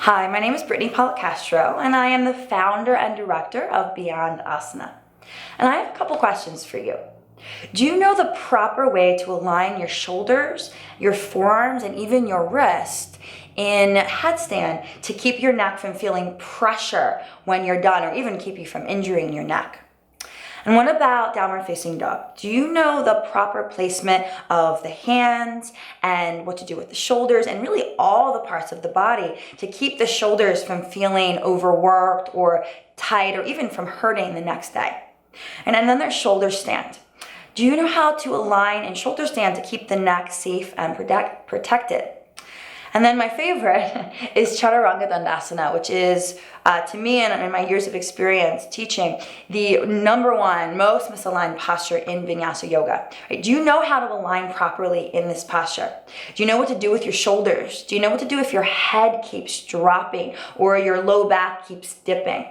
Hi, my name is Brittany Pollock-Castro, and I am the founder and director of Beyond Asana. And I have a couple questions for you. Do you know the proper way to align your shoulders, your forearms, and even your wrist in headstand to keep your neck from feeling pressure when you're done, or even keep you from injuring your neck? And what about downward facing dog? Do you know the proper placement of the hands and what to do with the shoulders and really all the parts of the body to keep the shoulders from feeling overworked or tight or even from hurting the next day? And then there's shoulder stand. Do you know how to align in shoulder stand to keep the neck safe and protected? And then my favorite is Chaturanga Dandasana, which is, to me and in my years of experience teaching, the number one most misaligned posture in Vinyasa Yoga. Right? Do you know how to align properly in this posture? Do you know what to do with your shoulders? Do you know what to do if your head keeps dropping or your low back keeps dipping?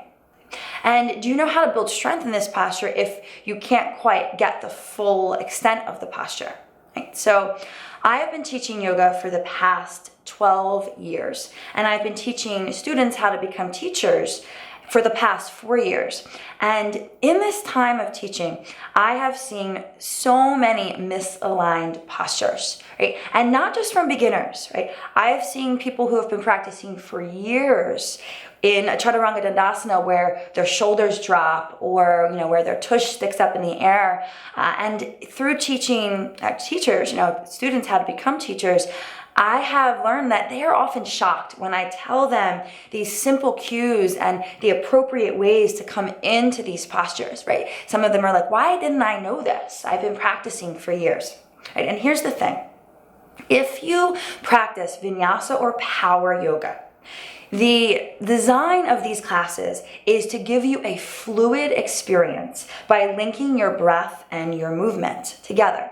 And do you know how to build strength in this posture if you can't quite get the full extent of the posture? Right? So I have been teaching yoga for the past 12 years, and I've been teaching students how to become teachers for the past 4 years. And in this time of teaching, I have seen so many misaligned postures, right? And not just from beginners, right? I have seen people who have been practicing for years in a Chaturanga Dandasana where their shoulders drop or, where their tush sticks up in the air. And through teaching teachers, students how to become teachers, I have learned that they are often shocked when I tell them these simple cues and the appropriate ways to come into these postures, right? Some of them are like, why didn't I know this? I've been practicing for years, right? And here's the thing. If you practice Vinyasa or power yoga, the design of these classes is to give you a fluid experience by linking your breath and your movement together.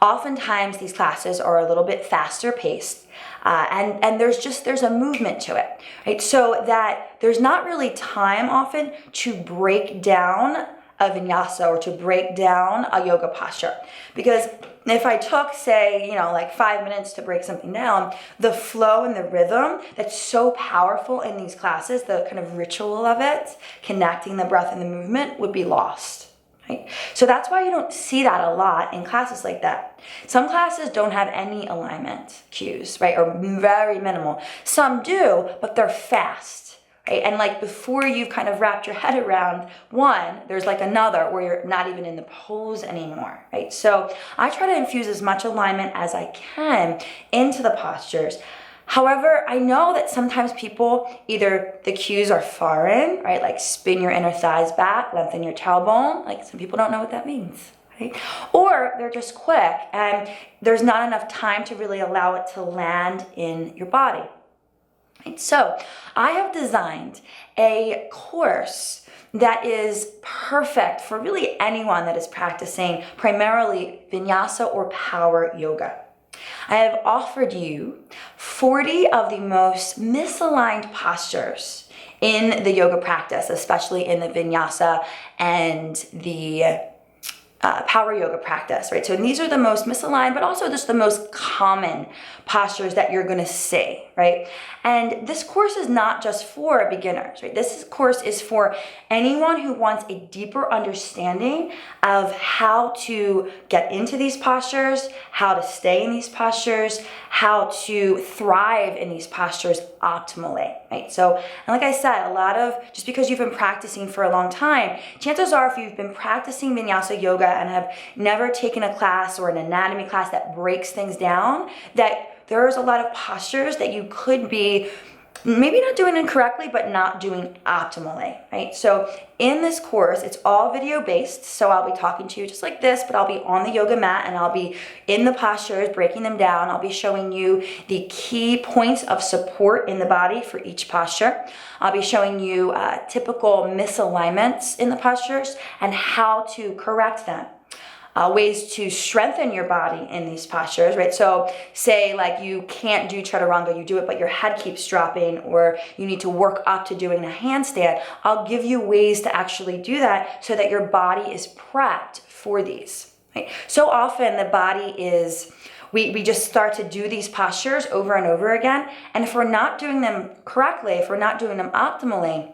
Oftentimes these classes are a little bit faster paced and there's a movement to it, right? So that there's not really time often to break down a vinyasa or to break down a yoga posture. Because if I took, say, 5 minutes to break something down, the flow and the rhythm that's so powerful in these classes, the kind of ritual of it, connecting the breath and the movement, would be lost. Right? So that's why you don't see that a lot in classes like that. Some classes don't have any alignment cues, right? Or very minimal. Some do, but they're fast, right? And before you've kind of wrapped your head around one, there's another where you're not even in the pose anymore, right? So I try to infuse as much alignment as I can into the postures. However, I know that sometimes people, either the cues are foreign, right? Like spin your inner thighs back, lengthen your tailbone. Some people don't know what that means, right? Or they're just quick and there's not enough time to really allow it to land in your body. Right? So I have designed a course that is perfect for really anyone that is practicing primarily Vinyasa or power yoga. I have offered you 40 of the most misaligned postures in the yoga practice, especially in the Vinyasa and the power yoga practice, right? So these are the most misaligned, but also just the most common postures that you're going to see, right? And this course is not just for beginners, right? This course is for anyone who wants a deeper understanding of how to get into these postures, how to stay in these postures, how to thrive in these postures optimally, right? So, and like I said, just because you've been practicing for a long time, chances are if you've been practicing Vinyasa yoga and have never taken a class or an anatomy class that breaks things down, that there's a lot of postures that you could be maybe not doing incorrectly, but not doing optimally, right? So in this course, it's all video based. So I'll be talking to you just like this, but I'll be on the yoga mat and I'll be in the postures, breaking them down. I'll be showing you the key points of support in the body for each posture. I'll be showing you typical misalignments in the postures and how to correct them. Ways to strengthen your body in these postures, right? So say you can't do chaturanga, you do it, but your head keeps dropping, or you need to work up to doing a handstand. I'll give you ways to actually do that so that your body is prepped for these, right? So often the body is we just start to do these postures over and over again. And if we're not doing them correctly, if we're not doing them optimally,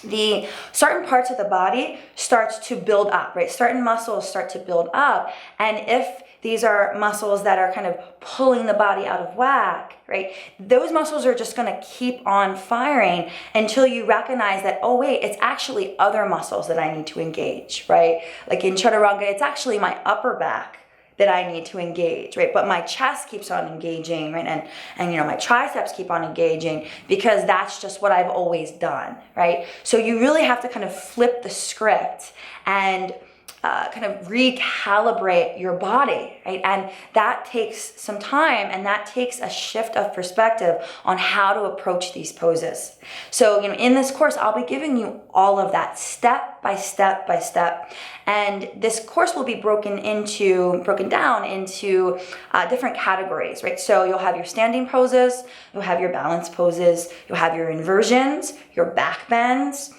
the certain parts of the body starts to build up, right? Certain muscles start to build up. And if these are muscles that are kind of pulling the body out of whack, right? Those muscles are just going to keep on firing until you recognize that, oh wait, it's actually other muscles that I need to engage, right? Like in chaturanga, it's actually my upper back that I need to engage, right? But my chest keeps on engaging, right? And my triceps keep on engaging because that's just what I've always done, right? So you really have to kind of flip the script and kind of recalibrate your body, right? And that takes some time, and that takes a shift of perspective on how to approach these poses. So, in this course, I'll be giving you all of that step by step by step. And this course will be broken down into different categories, right? So you'll have your standing poses, you'll have your balance poses, you'll have your inversions, your back bends,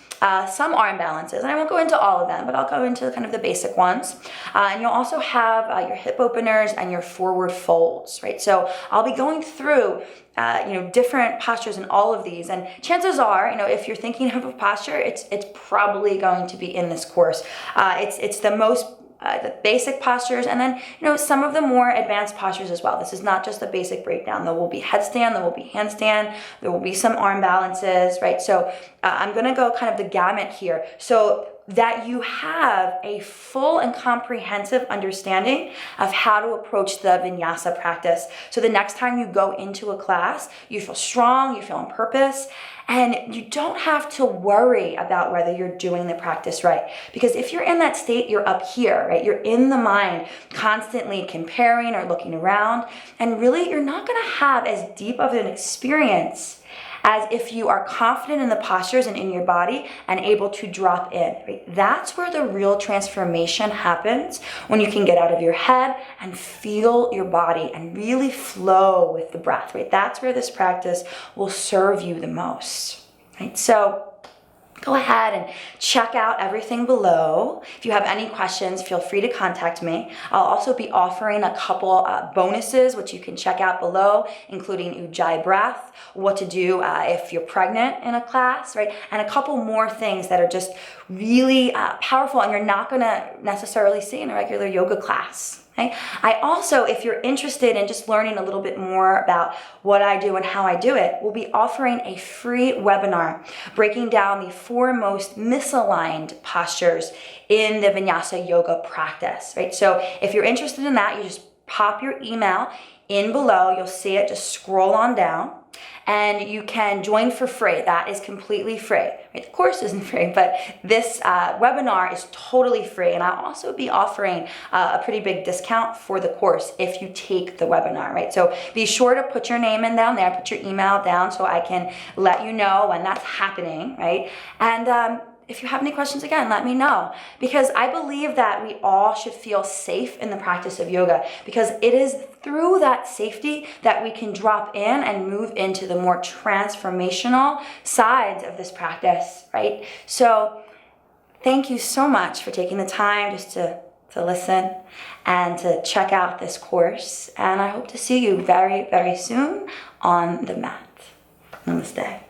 some arm balances, and I won't go into all of them, but I'll go into kind of the basic ones. And you'll also have your hip openers and your forward folds, right? So I'll be going through different postures in all of these, and chances are, if you're thinking of a posture, it's probably going to be in this course. It's the most the basic postures, and then some of the more advanced postures as well. This is not just a basic breakdown. There will be headstand, there will be handstand, there will be some arm balances, right? So I'm going to go kind of the gamut here so that you have a full and comprehensive understanding of how to approach the vinyasa practice. So the next time you go into a class, you feel strong, you feel on purpose, and you don't have to worry about whether you're doing the practice right. Because if you're in that state, you're up here, right? You're in the mind, constantly comparing or looking around, and really you're not going to have as deep of an experience as if you are confident in the postures and in your body and able to drop in, right? That's where the real transformation happens, when you can get out of your head and feel your body and really flow with the breath, right? That's where this practice will serve you the most, right? So go ahead and check out everything below. If you have any questions, feel free to contact me. I'll also be offering a couple bonuses, which you can check out below, including Ujjayi breath, what to do if you're pregnant in a class, right? And a couple more things that are just really powerful and you're not gonna necessarily see in a regular yoga class. Okay? I also, if you're interested in just learning a little bit more about what I do and how I do it, will be offering a free webinar breaking down the 4 most misaligned postures in the Vinyasa yoga practice, right? So if you're interested in that, you just pop your email in below. You'll see it, just scroll on down. And you can join for free. That is completely free. Right? The course isn't free, but this webinar is totally free. And I'll also be offering a pretty big discount for the course if you take the webinar, right? So be sure to put your name in down there, put your email down so I can let you know when that's happening, right? And if you have any questions, again, let me know, because I believe that we all should feel safe in the practice of yoga, because it is through that safety that we can drop in and move into the more transformational sides of this practice, right? So thank you so much for taking the time just to listen and to check out this course. And I hope to see you very, very soon on the mat. Namaste.